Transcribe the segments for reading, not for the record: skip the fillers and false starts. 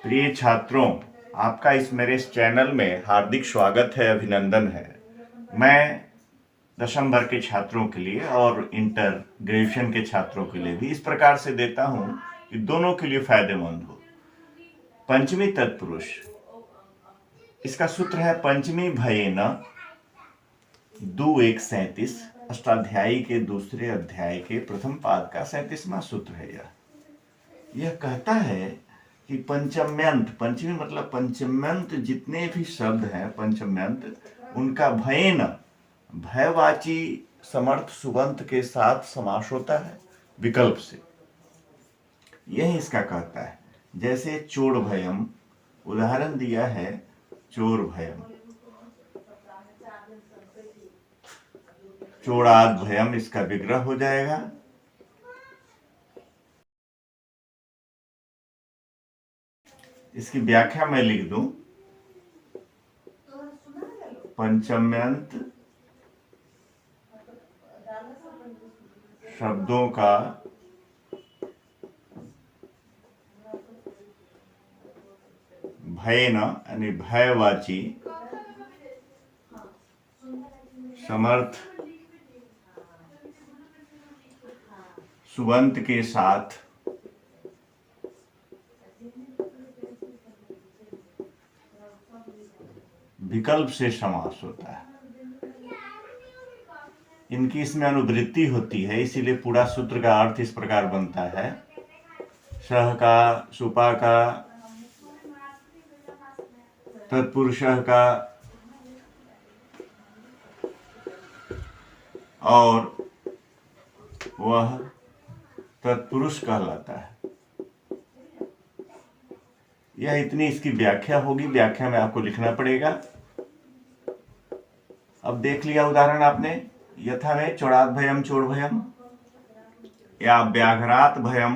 प्रिय छात्रों, आपका मेरे इस चैनल में हार्दिक स्वागत है, अभिनंदन है। मैं दशम वर्ग के छात्रों के लिए और इंटर ग्रेजुएशन के छात्रों के लिए भी इस प्रकार से देता हूं कि दोनों के लिए फायदेमंद हो। पंचमी तत्पुरुष, इसका सूत्र है पंचमी भयेन दु एक 37। अष्टाध्यायी के दूसरे अध्याय के प्रथम पाद का 37वां सूत्र है। यह कहता है कि पंचम्यंत, पंचमी मतलब पंचम्यंत जितने भी शब्द हैं पंचम्यंत, उनका भयेन, भयवाची समर्थ सुबंत के साथ समास होता है विकल्प से। यही इसका कहता है। जैसे चोर भयम, उदाहरण दिया है चोर भयम, चोराद भयम, इसका विग्रह हो जाएगा। इसकी व्याख्या मैं लिख दूं, पंचम्यंत शब्दों का भयेन यानी भयवाची समर्थ सुबंत के साथ विकल्प से समास होता है। इनकी इसमें अनुवृत्ति होती है, इसीलिए पूरा सूत्र का अर्थ इस प्रकार बनता है। सह का, सुपा का, तत्पुरुष का और वह तत्पुरुष कहलाता है। यह इतनी इसकी व्याख्या होगी। व्याख्या में आपको लिखना पड़ेगा। अब देख लिया उदाहरण आपने, यथा में चोरात भयम चोर भयम, या व्याघ्रात भयम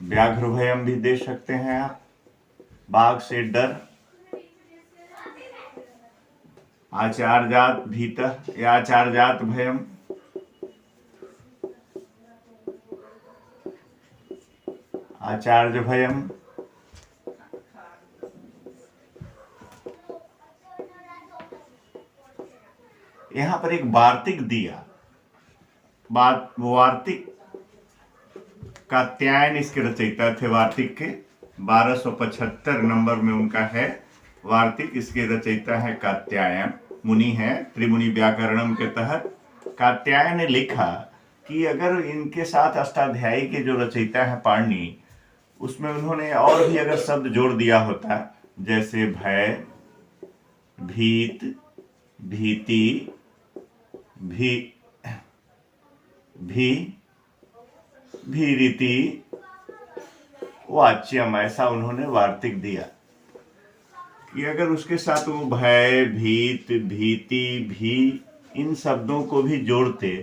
व्याघ्र भयम भी दे सकते हैं आप, बाघ से डर। आचार्यात भीतः या आचार्यात भयम, आचार्य भयम। यहां पर एक वार्तिक दिया, वार्तिक कात्यायन इसके रचयिता थे। वार्तिक के 1275 नंबर में उनका है वार्तिक। इसके रचयिता है कात्यायन मुनि है, त्रिमुनि व्याकरणम के तहत। कात्यायन ने लिखा कि अगर इनके साथ अष्टाध्यायी के जो रचयिता है पाणिनि, उसमें उन्होंने और भी अगर शब्द जोड़ दिया होता, जैसे भय, भीत, भीति, भीरिति, वाच्यम, ऐसा उन्होंने वार्तिक दिया कि अगर उसके साथ वो भय, भीत, भीति, भी, इन शब्दों को भी जोड़ते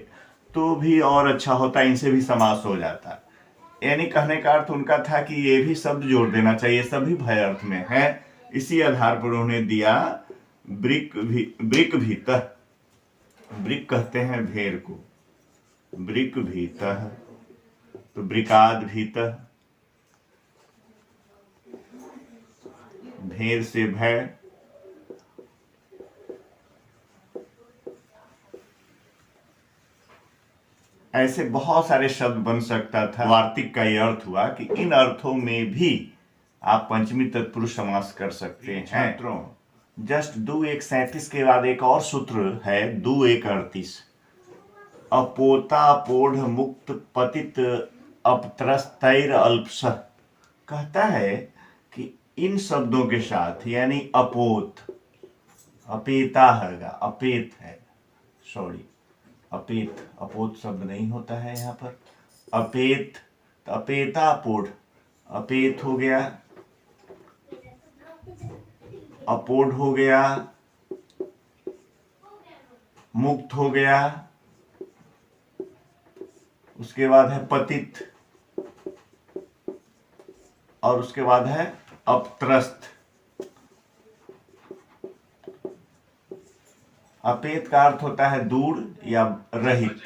तो भी और अच्छा होता, इनसे भी समास हो जाता। यानी कहने का अर्थ उनका था कि ये भी शब्द जोड़ देना चाहिए, सभी भय अर्थ में है। इसी आधार पर उन्होंने दिया ब्रिक भीतः। ब्रिक कहते हैं भेड़ को, ब्रिक भीतः, तो ब्रिकाद भीतः, भेड़ से भय। ऐसे बहुत सारे शब्द बन सकता था। वार्तिक का यह अर्थ हुआ कि इन अर्थों में भी आप पंचमी तत्पुरुष समास कर सकते हैं। छात्रों, जस्ट दु एक 37 के बाद एक और सूत्र है, दु एक 38। अपोता पोढ़ मुक्त पतित अपत्रस्तैर अल्पस। कहता है कि इन शब्दों के साथ, यानी अपोत, अपेता है, अपेत है, सॉरी, अपेत, अपोत शब्द नहीं होता है यहाँ पर। अपेत, अपेता पोढ़, अपेत हो गया, अपोढ़ हो गया, मुक्त हो गया, उसके बाद है पतित, और उसके बाद है अपत्रस्त। अपेत का अर्थ होता है दूर या रहित,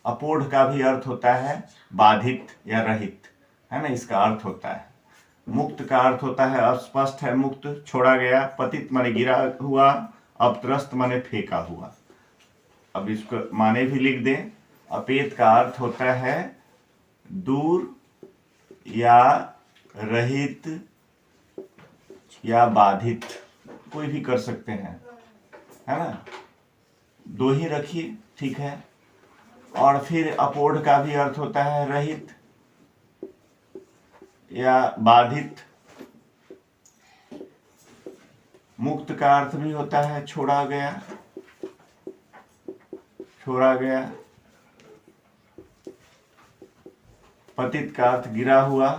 अपोढ़ का भी अर्थ होता है बाधित या रहित, है ना, इसका अर्थ होता है। मुक्त का अर्थ होता है अस्पष्ट है, मुक्त, छोड़ा गया। पतित माने गिरा हुआ, अपत्रस्त माने फेंका हुआ। अब इसको माने भी लिख दें। अपेत का अर्थ होता है दूर या रहित या बाधित, कोई भी कर सकते हैं, है ना, दो ही रखिए, ठीक है। और फिर अपोढ़ का भी अर्थ होता है रहित या बाधित। मुक्त का अर्थ भी होता है छोड़ा गया, छोड़ा गया। पतित का अर्थ गिरा हुआ।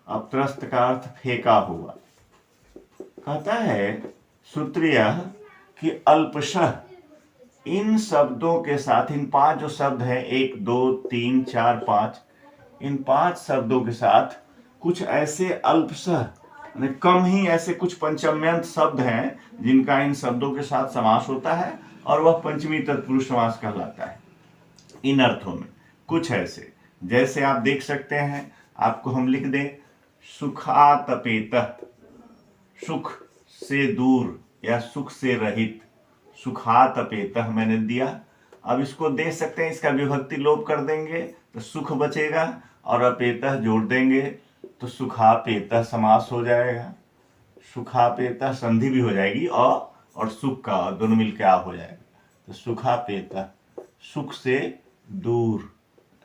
अपत्रस्त का अर्थ फेंका हुआ। कहता है सूत्र यह कि अल्पशः इन शब्दों के साथ, इन 5 जो शब्द हैं, 1 2 3 4 5, इन 5 शब्दों के साथ कुछ ऐसे अल्पशः कम ही ऐसे कुछ पंचम्यंत शब्द हैं जिनका इन शब्दों के साथ समास होता है और वह पंचमी तत्पुरुष समास कहलाता है। इन अर्थों में कुछ ऐसे, जैसे आप देख सकते हैं, आपको हम लिख दें सुखातपेतः, सुख से दूर या सुख से रहित, सुखातपेतः मैंने दिया। अब इसको देख सकते हैं, इसका विभक्ति लोप कर देंगे तो सुख बचेगा और अपेतः जोड़ देंगे तो सुखापेतः समास हो जाएगा। सुखापेतः संधि भी हो जाएगी और सुख का दोनों मिलकर आ हो जाएगा, तो सुखापेतः, सुख से दूर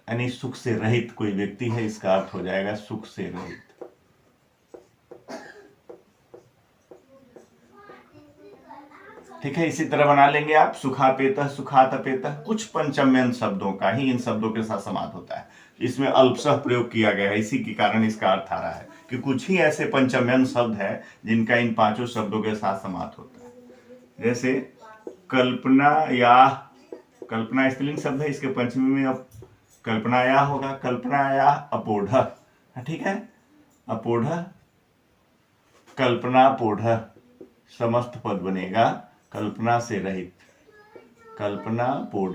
यानी सुख से रहित कोई व्यक्ति है, इसका अर्थ हो जाएगा सुख से रहित। ठीक है, इसी तरह बना लेंगे आप सुखापेतः, सुखातपेतः, कुछ पंचम्यंत शब्दों का ही इन शब्दों के साथ समास होता है। इसमें अल्पशः प्रयोग किया गया है, इसी के कारण इसका अर्थ आ रहा है कि कुछ ही ऐसे पंचम्यंत शब्द है जिनका इन 5 शब्दों के साथ समास होता है। जैसे कल्पना या, कल्पना स्त्रीलिंग शब्द है, इसके पंचमी में अब कल्पनाया होगा, कल्पनाया अपोढ़, ठीक है, अपोढ़, कल्पनापोढ़, समस्त पद बनेगा कल्पना से रहित, कल्पनापोढ़।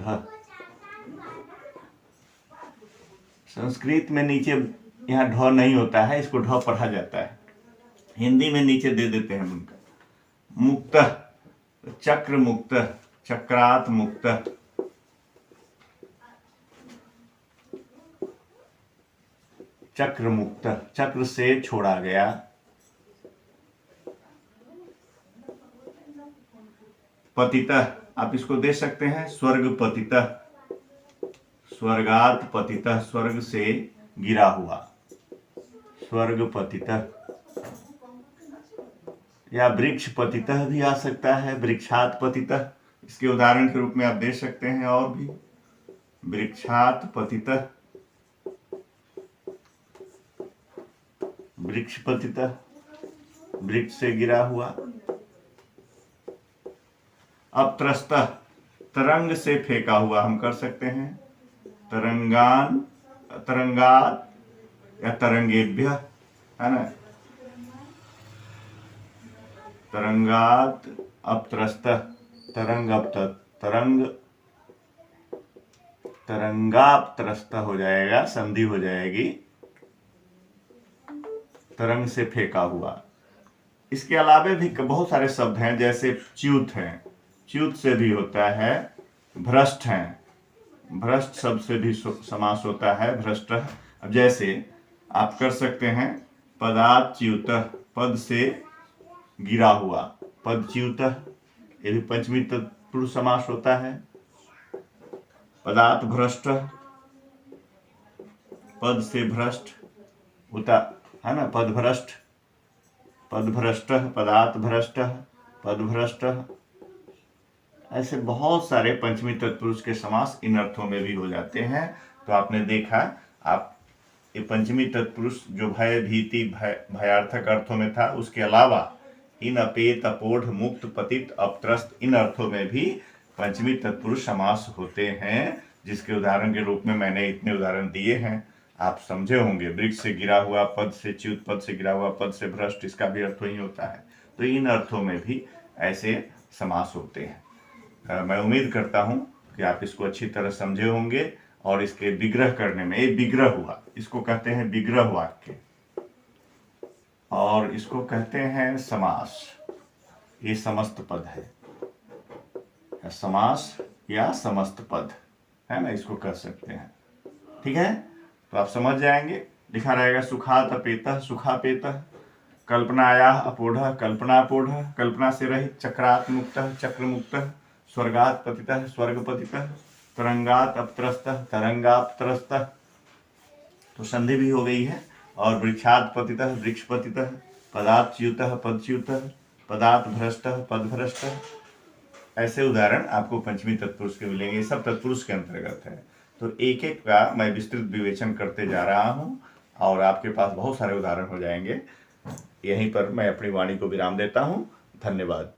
संस्कृत में नीचे यहाँ ढ नहीं होता है, इसको ढ पढ़ा जाता है, हिंदी में नीचे दे देते हैं उनका। मुक्त, चक्र मुक्त, चक्रात मुक्त, चक्र मुक्त, चक्र से छोड़ा गया। पतितः, आप इसको दे सकते हैं स्वर्ग पतितः, स्वर्गात पतितः, स्वर्ग से गिरा हुआ, स्वर्ग पतितः। या वृक्ष पतितः भी आ सकता है, वृक्षात पतितः, इसके उदाहरण के रूप में आप दे सकते हैं। और भी वृक्षात पतितः, वृक्ष पतितः, वृक्ष से गिरा हुआ। अपत्रस्त, तरंग से फेंका हुआ, हम कर सकते हैं तरंगान, तरंगात या तरंगेभ्य, है ना, तरंगात अपत्रस्त, तरंग तरंग, तरंगापत्रस्त हो जाएगा, संधि हो जाएगी, तरंग से फेंका हुआ। इसके अलावे भी बहुत सारे शब्द हैं, जैसे च्युत है, च्युत से भी होता है। भ्रष्ट है, भ्रष्ट शब्द से भी समास होता है, भ्रष्ट। अब जैसे आप कर सकते हैं पदाच्युत, पद से गिरा हुआ, पदच्युत, ये भी पंचमी तत्पुरुष समास होता है। पदार्थ भ्रष्ट, पद से भ्रष्ट होता है ना, पद भ्रष्ट, पद भ्रष्ट, पदार्थ भ्रष्ट, पद भ्रष्ट। ऐसे बहुत सारे पंचमी तत्पुरुष के समास इन अर्थों में भी हो जाते हैं। तो आपने देखा, आप ये पंचमी तत्पुरुष जो भय, भीति, भयार्थक अर्थों में था, उसके अलावा इन अपेत, अपोढ़, मुक्त, पतित, अपत्रस्त, इन अर्थों में भी पंचमी तत्पुरुष समास होते हैं, जिसके उदाहरण के रूप में मैंने इतने उदाहरण दिए हैं, आप समझे होंगे। वृक्ष से गिरा हुआ, पद से च्युत, पद से गिरा हुआ, पद से भ्रष्ट, इसका भी अर्थ वही होता है। तो इन अर्थों में भी ऐसे समास होते हैं। मैं उम्मीद करता हूँ कि आप इसको अच्छी तरह समझे होंगे और इसके विग्रह करने में, ये विग्रह हुआ, इसको कहते हैं विग्रह वाक्य और इसको कहते हैं समास। ये समस्त पद है, समास या समस्त पद है ना, इसको कह सकते हैं। ठीक है, तो आप समझ जाएंगे। लिखा रहेगा सुखात अपेतः सुखापेतः, कल्पनाया अपोढ़ कल्पनापोढ़, कल्पना से रहित, चक्रात् मुक्तः चक्रमुक्तः, स्वर्गात् पतितः स्वर्गपतितः, तरंगात् अपत्रस्तः तरंगापत्रस्तः, तो संधि भी हो गई है। और वृक्षात् पतितः वृक्षपतितः, पदात् च्युतः पदच्युतः, पदात् भ्रष्टः पदभ्रष्टः। ऐसे उदाहरण आपको पंचमी तत्पुरुष के मिलेंगे, ये सब तत्पुरुष के अंतर्गत है। तो एक एक का मैं विस्तृत विवेचन करते जा रहा हूँ और आपके पास बहुत सारे उदाहरण हो जाएंगे। यहीं पर मैं अपनी वाणी को विराम देता हूँ। धन्यवाद।